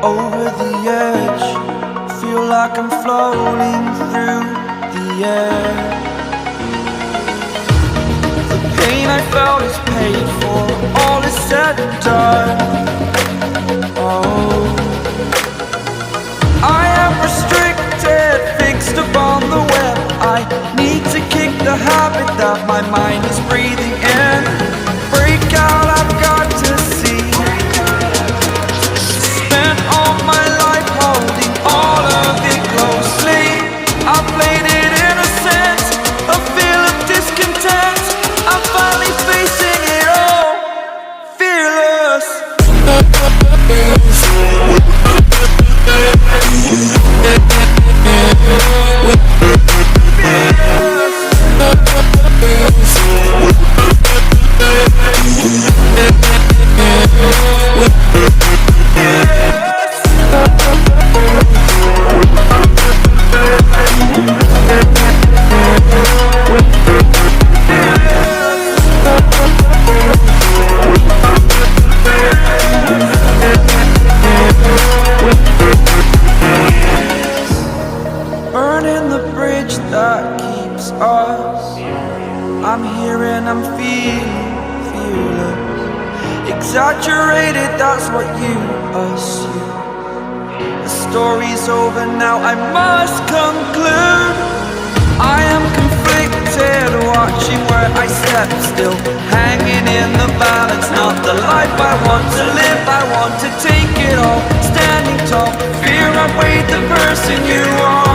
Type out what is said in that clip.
over the edge. Feel like I'm floating through the air. The pain I felt is paid for, all is said and done. Oh, I am restricted, fixed upon the web. I need to kick the habit that my mind is breathing in. Break out, I've got to see. Spent all my life holding all of it closely. I played it innocent, a feel of discontent. I'm finally facing it all, fearless. Burning the bridge that keeps us. I'm here and I'm feeling fearless. Exaggerated, that's what you assume. The story's over now, I must conclude. I am conflicted, watching where I step still, hanging in the balance. Not the life I want to live, I want to take it all. Standing tall, fear I've weighed the person you are.